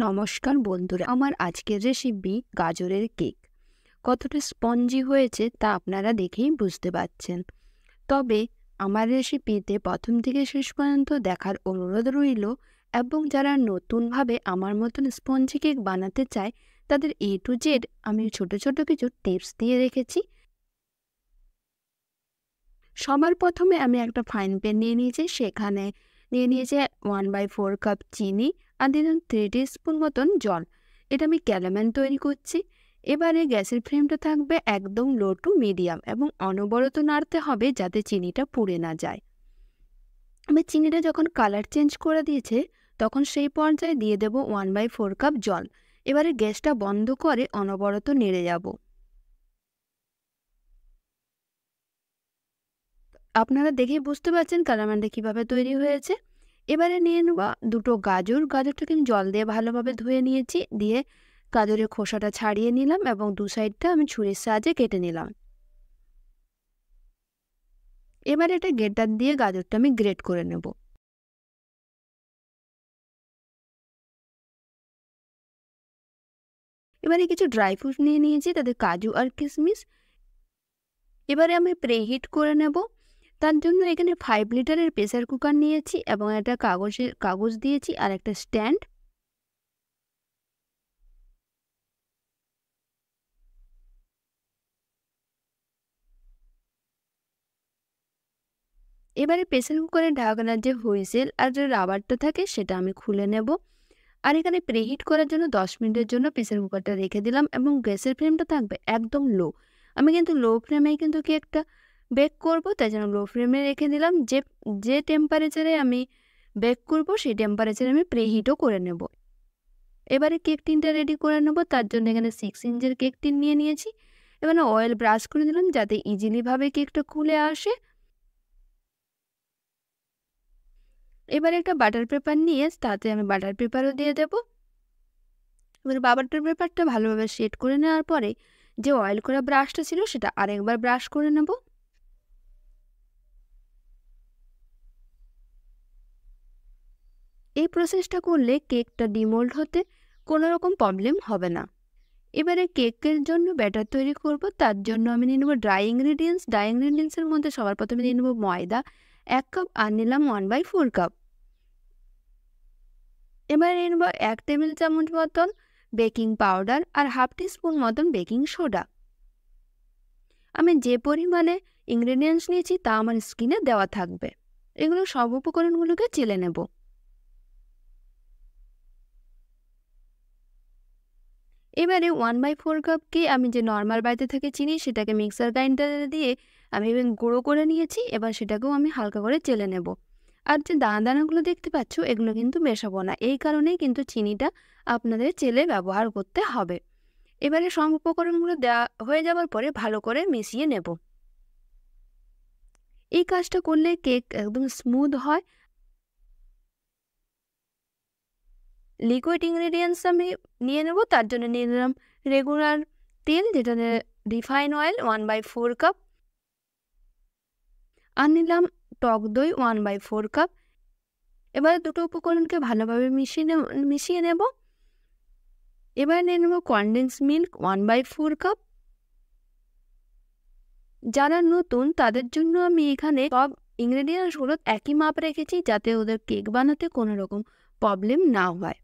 নমস্কার বন্ধুরা, আমার আজকের রেসিপি গাজরের কেক। কতটা স্পঞ্জি হয়েছে তা আপনারা দেখেই বুঝতে পারছেন। তবে আমার রেসিপিতে প্রথম থেকে শেষ পর্যন্ত দেখার অনুরোধ রইল, এবং যারা নতুনভাবে আমার মতন স্পঞ্জি কেক বানাতে চায় তাদের A to Z আমি ছোট ছোট কিছু টিপস দিয়ে রেখেছি। সবার প্রথমে আমি একটা ফ্রাইং প্যান নিয়ে নিয়েছি, সেখানে নিয়ে নিয়েছি 1/4 কাপ চিনি আর দিলাম 3 টিস্পুন মতন জল। এটা আমি ক্যারামেল তৈরি করছি। এবারে গ্যাসের ফ্লেমটা থাকবে একদম লো টু মিডিয়াম এবং অনবরত নাড়তে হবে যাতে চিনিটা পুড়ে না যায়। আমি চিনিটা যখন কালার চেঞ্জ করে দিয়েছে তখন সেই পর্যায়ে দিয়ে দেব 1/4 কাপ জল। এবারে গ্যাসটা বন্ধ করে অনবরত নেড়ে যাব। আপনারা দেখেই বুঝতে পারছেন ক্যারামেলটা কিভাবে তৈরি হয়েছে। এবারে নিয়ে নেব দুটো গাজর। গাজরটাকে আমি জল দিয়ে ভালোভাবে ধুয়ে নিয়েছি, দিয়ে গাজরের খোসাটা ছাড়িয়ে নিলাম এবং দু সাইডটা আমি ছুরির সাহায্যে কেটে নিলাম। এবারে একটা গ্রেটার দিয়ে গাজরটা আমি গ্রেট করে নেব। এবারে কিছু ড্রাই ফ্রুট নিয়ে নিয়েছি, তাদের কাজু আর কিশমিশ। এবারে আমি প্রেহিট করে নেব। তার জন্য এখানে 5 লিটারের প্রেসার কুকার নিয়েছি এবং একটা কাগজ দিয়েছি আর একটা স্ট্যান্ড। এবারে প্রেসার কুকারের ঢাকনার যে হুইসেল আর যে রাবারটা থাকে সেটা আমি খুলে নেব। আর এখানে প্রিহিট করার জন্য 10 মিনিটের জন্য প্রেসার কুকারটা রেখে দিলাম এবং গ্যাসের ফ্লেমটা থাকবে একদম লো। আমি কিন্তু লো ফ্লেমেই কিন্তু কেকটা বেক করব, তাই জন্য লো ফ্লেমে রেখে দিলাম। যে যে টেম্পারেচারে আমি বেক করব সেই টেম্পারেচারে আমি প্রিহিটও করে নেব। এবারে কেক টিনটা রেডি করে নেব। তার জন্য এখানে 6 ইঞ্চের কেক টিন নিয়ে নিয়েছি। এখানে অয়েল ব্রাশ করে দিলাম যাতে ইজিলিভাবে কেকটা খুলে আসে। এবারে একটা বাটার পেপার নিয়ে তাতে আমি বাটার পেপারও দিয়ে দেবো। এবার বাটার পেপারটা ভালোভাবে সেট করে নেওয়ার পরে যে অয়েল করা ব্রাশটা ছিল সেটা আরেকবার ব্রাশ করে নেব। এই প্রসেসটা করলে কেকটা ডিমোল্ড হতে কোনো রকম প্রবলেম হবে না। এবারে কেকের জন্য ব্যাটার তৈরি করব। তার জন্য আমি নিয়ে নেব ড্রাই ইনগ্রিডিয়েন্টস। ড্রাই ইনগ্রিডিয়েন্টসের মধ্যে সবার প্রথমে নিয়ে নেব ময়দা 1 কাপ আর নিলাম 1/4 কাপ। এবারে নিয়ে নেব 1 টেবিল চামচ মতন বেকিং পাউডার আর হাফ টিস্পুন মতন বেকিং সোডা। আমি যে পরিমাণে ইনগ্রেডিয়েন্টস নিয়েছি তা আমার স্ক্রিনে দেওয়া থাকবে। এগুলো সব উপকরণগুলোকে চেলে নেব। এবারে 1/4 কাপকে আমি যে নর্মাল বাড়িতে থেকে চিনি সেটাকে মিক্সার গ্রাইন্ডারে দিয়ে আমি গুঁড়ো করে নিয়েছি। এবার সেটাকেও আমি হালকা করে চেলে নেব। আর যে দানা দানাগুলো দেখতে পাচ্ছ এগুলো কিন্তু মেশাবো না, এই কারণেই কিন্তু চিনিটা আপনাদের চেলে ব্যবহার করতে হবে। এবারে সব উপকরণগুলো দেওয়া হয়ে যাওয়ার পরে ভালো করে মিশিয়ে নেব। এই কাজটা করলে কেক একদম স্মুথ হয়। লিকুইড ইনগ্রেডিয়েন্টস আমি নিয়ে নেব। তার জন্য নিয়ে নিলাম রেগুলার তেল, যেটা রিফাইন অয়েল 1/4 কাপ, আর নিলাম টক দই 1/4 কাপ। এবার দুটো উপকরণকে ভালোভাবে মিশিয়ে নেব। এবার নিয়ে নেব কনডেন্স মিল্ক 1/4 কাপ। যারা নতুন তাদের জন্য আমি এখানে সব ইনগ্রেডিয়েন্টসগুলো একই মাপ রেখেছি যাতে ওদের কেক বানাতে কোনো রকম প্রবলেম না হয়।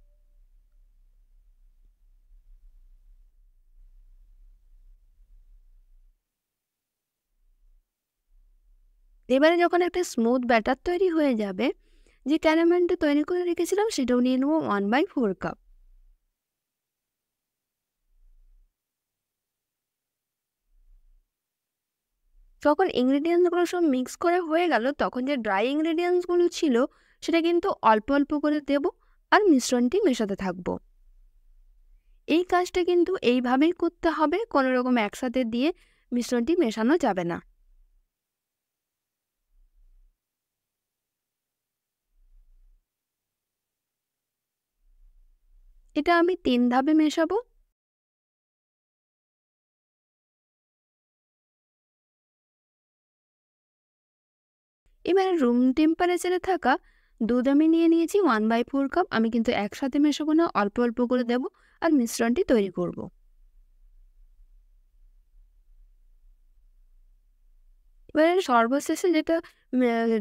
এবারে যখন একটা স্মুথ ব্যাটার তৈরি হয়ে যাবে, যে ক্যারামেলটা তৈরি করে রেখেছিলাম সেটাও নিয়ে নেবো 1/4 কাপ। যখন ইনগ্রিডিয়েন্টসগুলো সব মিক্স করে হয়ে গেল তখন যে ড্রাই ইনগ্রিডিয়েন্টসগুলো ছিল সেটা কিন্তু অল্প অল্প করে দেব আর মিশ্রণটি মেশাতে থাকবো। এই কাজটা কিন্তু এইভাবেই করতে হবে, কোনো রকম একসাথে দিয়ে মিশ্রণটি মেশানো যাবে না। এটা আমি 3 ধাপে মেশাবো। এবারে রুম টেম্পারেচারে থাকা দুধ আমি নিয়ে নিয়েছি 1/4 কাপ। আমি কিন্তু একসাথে মেশাবো না, অল্প অল্প করে দেব আর মিশ্রণটি তৈরি করব। এবারে সর্বশেষে যেটা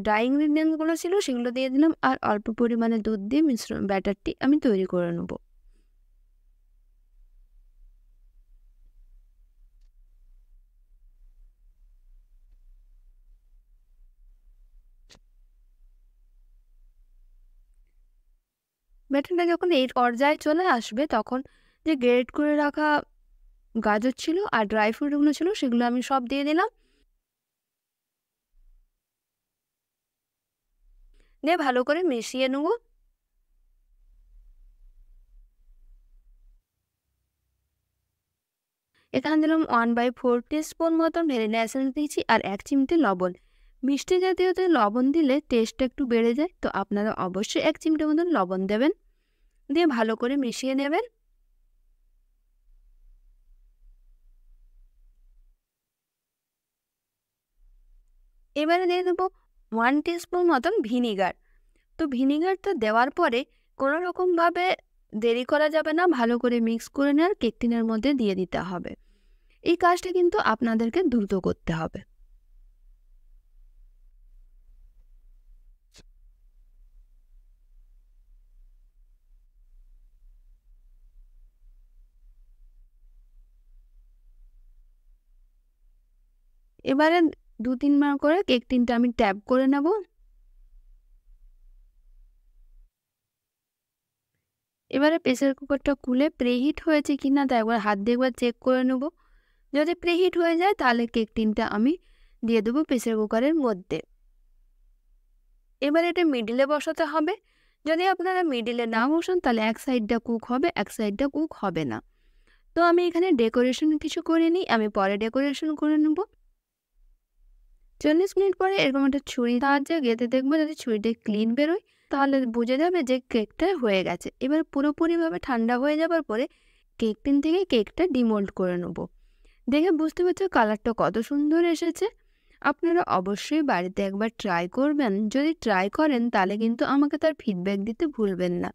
ড্রাই ইনগ্রিডিয়েন্টস গুলো ছিল সেগুলো দিয়ে দিলাম আর অল্প পরিমাণে দুধ দিয়ে ব্যাটারটি আমি তৈরি করে নেব। ব্যাটারটা যখন এই পর্যায়ে চলে আসবে তখন যে গ্রেট করে রাখা গাজর ছিল আর ড্রাই ফ্রুট গুলো ছিল সেগুলো আমি সব দিয়ে দিলাম। দিয়ে ভালো করে মিশিয়ে নেব। এখানে দিলাম 1/4 টিস্পুন মতন ভ্যানিলা এসেন্স দিয়েছি আর 1 চিমটে লবণ। মিষ্টি জাতীয়তে লবণ দিলে টেস্টটা একটু বেড়ে যায়, তো আপনারা অবশ্যই 1 চিমটে মতন লবণ দেবেন। দিয়ে ভালো করে মিশিয়ে নেবেন। এবারে দিয়ে দেবো 1 টিস্পুন মতন ভিনিগার। তো ভিনিগারটা দেওয়ার পরে কোনো রকমভাবে দেরি করা যাবে না, ভালো করে মিক্স করে নেওয়ার কেক টিনের মধ্যে দিয়ে দিতে হবে। এই কাজটা কিন্তু আপনাদেরকে দ্রুত করতে হবে। এবারে 2-3 বার করে কেক টিনটা আমি ট্যাপ করে নেব। এবারে প্রেসার কুকারটা খুলে প্রিহিট হয়েছে কিনা তা একবার হাত দিয়ে একবার চেক করে নেব। যদি প্রিহিট হয়ে যায় তাহলে কেক টিনটা আমি দিয়ে দেবো প্রেসার কুকারের মধ্যে। এবার এটা মিডিলে বসাতে হবে। যদি আপনারা মিডিলে না বসান তাহলে এক সাইডটা কুক হবে, এক সাইডটা কুক হবে না। তো আমি এখানে ডেকোরেশন কিছু করিনি, আমি পরে ডেকোরেশন করে নেব। 40 মিনিট পরে এরকম একটা ছুরি সাহায্যে গেঁথে দেখবো, যদি ছুরিটা ক্লিন বেরোয় তাহলে বোঝা যাবে যে কেকটা হয়ে গেছে। এবার পুরোপুরিভাবে ঠান্ডা হয়ে যাবার পরে কেক টিন থেকে কেকটা ডিমোল্ড করে নেব। দেখে বুঝতে পারছো কালারটা কত সুন্দর এসেছে। আপনারা অবশ্যই বাড়িতে একবার ট্রাই করবেন। যদি ট্রাই করেন তাহলে কিন্তু আমাকে তার ফিডব্যাক দিতে ভুলবেন না।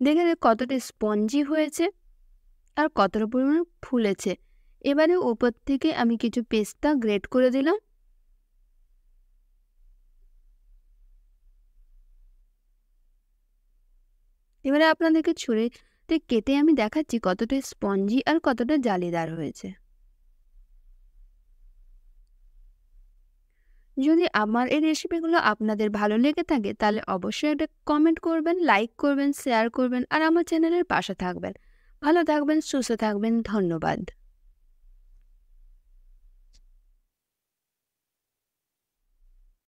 দেখে কতটা স্পঞ্জি হয়েছে আর কতটা পরিমাণে ফুলেছে। এবারে উপর থেকে আমি কিছু পেস্তা গ্রেট করে দিলাম। এবারে আপনাদেরকে ছুরিতে কেটে আমি দেখাচ্ছি কতটা স্পঞ্জি আর কতটা জালিদার হয়েছে। যদি আমার এই রেসিপিগুলো আপনাদের ভালো লেগে থাকে তাহলে অবশ্যই একটা কমেন্ট করবেন, লাইক করবেন, শেয়ার করবেন আর আমার চ্যানেলের পাশে থাকবেন। ভালো থাকবেন, সুস্থ থাকবেন। ধন্যবাদ।